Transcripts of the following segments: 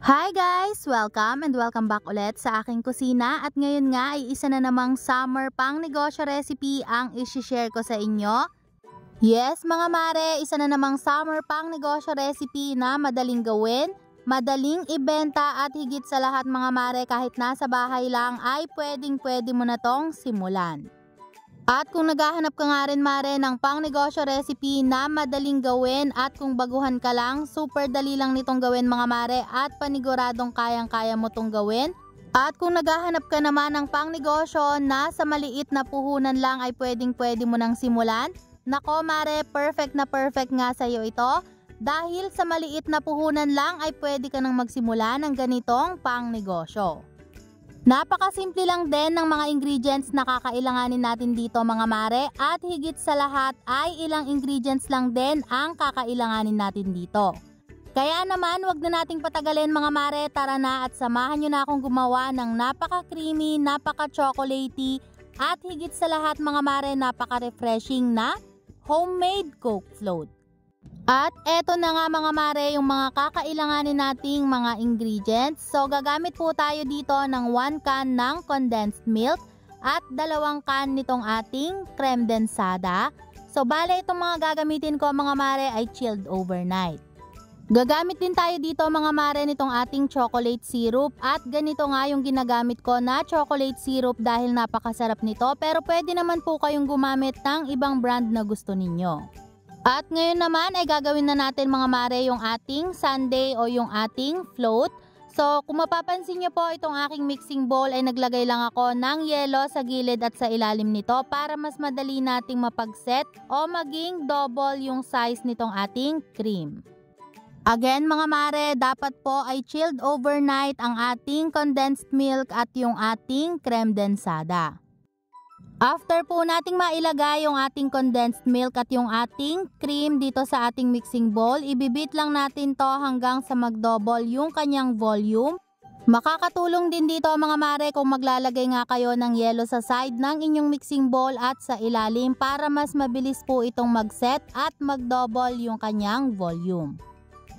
Hi guys! Welcome and welcome back ulit sa aking kusina at ngayon nga ay isa na namang summer pang negosyo recipe ang isi-share ko sa inyo. Yes mga mare, isa na namang summer pang negosyo recipe na madaling gawin, madaling ibenta at higit sa lahat mga mare kahit nasa bahay lang ay pwede mo na tong simulan. At kung naghahanap ka nga rin mare ng pang negosyo recipe na madaling gawin at kung baguhan ka lang, super dali lang nitong gawin mga mare at paniguradong kayang-kaya mo tong gawin. At kung naghahanap ka naman ng pang negosyo na sa maliit na puhunan lang ay pwede mo nang simulan, nako mare, perfect nga sa iyo ito. Dahil sa maliit na puhunan lang ay pwede ka nang magsimula ng ganitong pang negosyo. Napakasimple lang din ng mga ingredients na kakailanganin natin dito mga mare at higit sa lahat ay ilang ingredients lang din ang kakailanganin natin dito. Kaya naman wag na nating patagalin mga mare, tara na at samahan nyo na akong gumawa ng napaka-creamy, napaka-chocolatey at higit sa lahat mga mare napaka-refreshing na homemade Coke float. At eto na nga mga mare yung mga kakailanganin nating mga ingredients. So gagamit po tayo dito ng 1 can ng condensed milk at 2 can nitong ating creme densada. So bale itong mga gagamitin ko mga mare ay chilled overnight. Gagamit din tayo dito mga mare nitong ating chocolate syrup at ganito nga yung ginagamit ko na chocolate syrup dahil napakasarap nito, pero pwede naman po kayong gumamit ng ibang brand na gusto ninyo. At ngayon naman ay gagawin na natin mga mare yung ating sundae o yung ating float. So kung mapapansin nyo po, itong aking mixing bowl ay naglagay lang ako ng yelo sa gilid at sa ilalim nito para mas madali nating mapagset o maging double yung size nitong ating cream. Again mga mare, dapat po ay chilled overnight ang ating condensed milk at yung ating creme densada. After po nating mailagay yung ating condensed milk at yung ating cream dito sa ating mixing bowl, ibibit lang natin to hanggang sa mag-double yung kanyang volume. Makakatulong din dito mga mare kung maglalagay nga kayo ng yelo sa side ng inyong mixing bowl at sa ilalim para mas mabilis po itong mag-set at mag-double yung kanyang volume.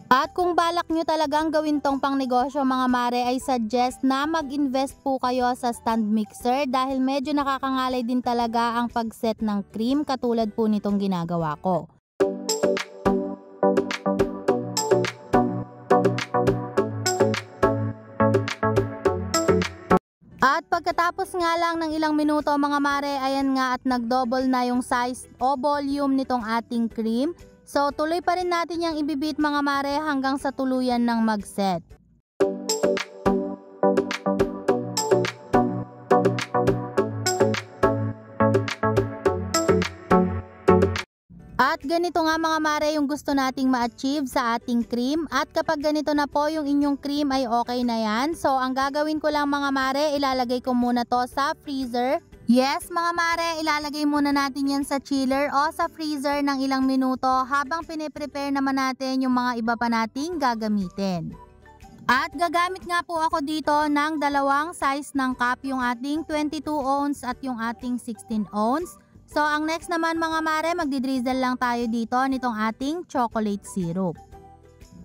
At kung balak nyo talagang gawin tong pang negosyo mga mare ay suggest na mag-invest po kayo sa stand mixer dahil medyo nakakangalay din talaga ang pag-set ng cream katulad po nitong ginagawa ko. At pagkatapos nga lang ng ilang minuto mga mare, ayan nga at nag-double na yung size o volume nitong ating cream. So tuloy pa rin natin yung ibibit mga mare hanggang sa tuluyan ng mag-set. At ganito nga mga mare yung gusto nating ma-achieve sa ating cream. At kapag ganito na po yung inyong cream ay okay na yan. So ang gagawin ko lang mga mare, ilalagay ko muna to sa freezer. Yes mga mare, ilalagay muna natin yan sa chiller o sa freezer ng ilang minuto habang piniprepare naman natin yung mga iba pa nating gagamitin. At gagamit nga po ako dito ng 2 size ng cup, yung ating 22 ounce at yung ating 16 ounce. So ang next naman mga mare, magdi-drizzle lang tayo dito nitong ating chocolate syrup.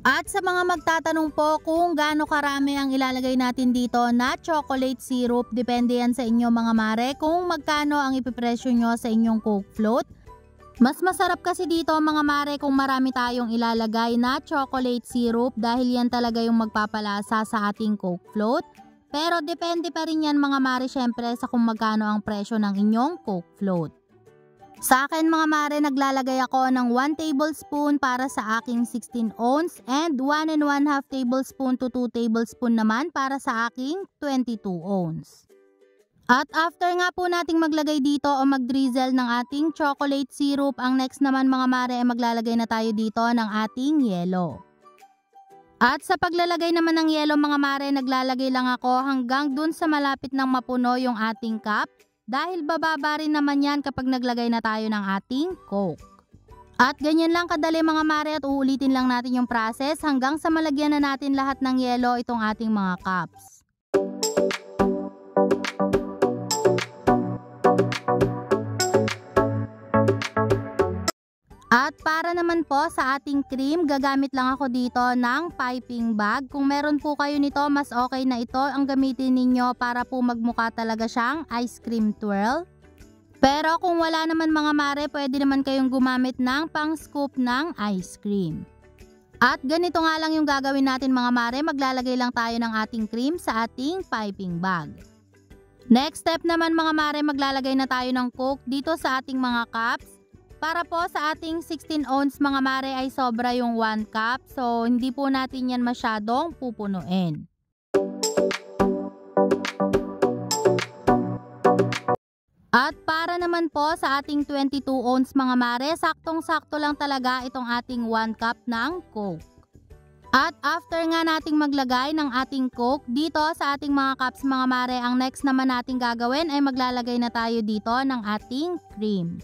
At sa mga magtatanong po kung gaano karami ang ilalagay natin dito na chocolate syrup, depende yan sa inyo mga mare kung magkano ang ipipresyo nyo sa inyong Coke float. Mas masarap kasi dito mga mare kung marami tayong ilalagay na chocolate syrup dahil yan talaga yung magpapalasa sa ating Coke float. Pero depende pa rin yan mga mare syempre sa kung magkano ang presyo ng inyong Coke float. Sa akin mga mare, naglalagay ako ng 1 tablespoon para sa aking 16 ounce and 1 1/2 tablespoon to 2 tablespoon naman para sa aking 22 ounce. At after nga po nating maglagay dito o mag-drizzle ng ating chocolate syrup, ang next naman mga mare ay maglalagay na tayo dito ng ating yelo. At sa paglalagay naman ng yelo mga mare, naglalagay lang ako hanggang dun sa malapit ng mapuno yung ating cup. Dahil bababa rin naman yan kapag naglagay na tayo ng ating Coke. At ganyan lang kadali mga mare at uulitin lang natin yung process hanggang sa malagyan na natin lahat ng yelo itong ating mga cups. At para naman po sa ating cream, gagamit lang ako dito ng piping bag. Kung meron po kayo nito, mas okay na ito ang gamitin ninyo para po magmukha talaga siyang ice cream twirl. Pero kung wala naman mga mare, pwede naman kayong gumamit ng pang scoop ng ice cream. At ganito nga lang yung gagawin natin mga mare, maglalagay lang tayo ng ating cream sa ating piping bag. Next step naman mga mare, maglalagay na tayo ng Coke dito sa ating mga cups. Para po sa ating 16 ounce mga mare ay sobra yung 1 cup, so hindi po natin yan masyadong pupunuin. At para naman po sa ating 22 ounce mga mare, saktong-sakto lang talaga itong ating 1 cup ng Coke. At after nga nating maglagay ng ating Coke dito sa ating mga cups mga mare, ang next naman nating gagawin ay maglalagay na tayo dito ng ating cream.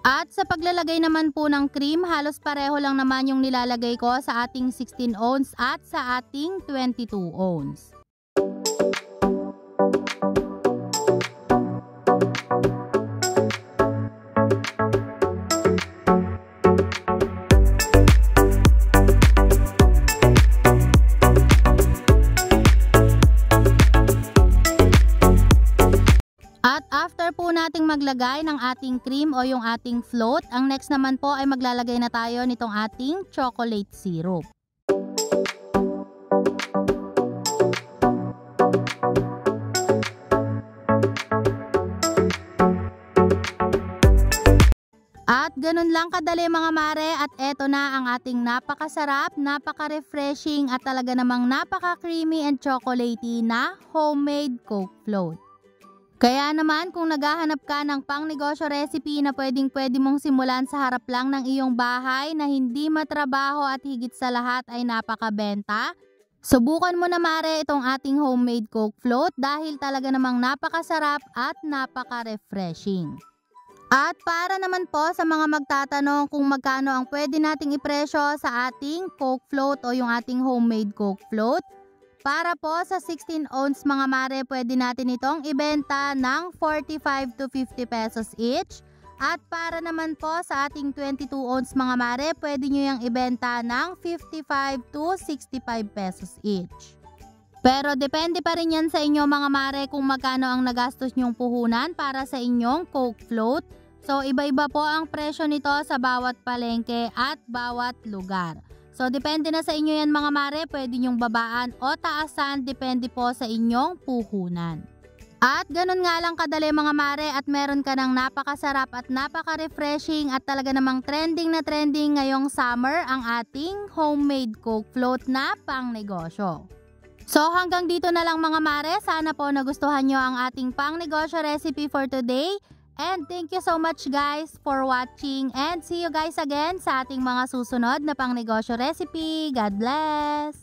At sa paglalagay naman po ng cream, halos pareho lang naman yung nilalagay ko sa ating 16 ounce at sa ating 22 ounce. At after po nating maglagay ng ating cream o yung ating float, ang next naman po ay maglalagay na tayo nitong ating chocolate syrup. At ganun lang kadali mga mare, at eto na ang ating napakasarap, napaka-refreshing at talaga namang napaka-creamy and chocolatey na homemade Coke float. Kaya naman kung naghahanap ka ng pangnegosyo recipe na pwedeng-pwede mong simulan sa harap lang ng iyong bahay na hindi matrabaho at higit sa lahat ay napakabenta, subukan mo na mare itong ating homemade Coke float dahil talaga namang napakasarap at napaka-refreshing. At para naman po sa mga magtatanong kung magkano ang pwede nating ipresyo sa ating Coke float o yung ating homemade Coke float, para po sa 16 ounce mga mare, pwede natin itong ibenta ng 45 to 50 pesos each. At para naman po sa ating 22 ounce mga mare, pwede nyo yung ibenta ng 55 to 65 pesos each. Pero depende pa rin yan sa inyo mga mare kung magkano ang nagastos nyong puhunan para sa inyong Coke float. So iba-iba po ang presyo nito sa bawat palengke at bawat lugar. So, depende na sa inyo yan mga mare, pwede nyong babaan o taasan, depende po sa inyong puhunan. At ganun nga lang kadali mga mare, at meron ka ng napakasarap at napaka-refreshing at talaga namang trending na trending ngayong summer ang ating homemade Coke float na pangnegosyo. So, hanggang dito na lang mga mare, sana po nagustuhan nyo ang ating pangnegosyo recipe for today. And thank you so much guys for watching, and see you guys again sa ating mga susunod na pangnegosyo recipe. God bless!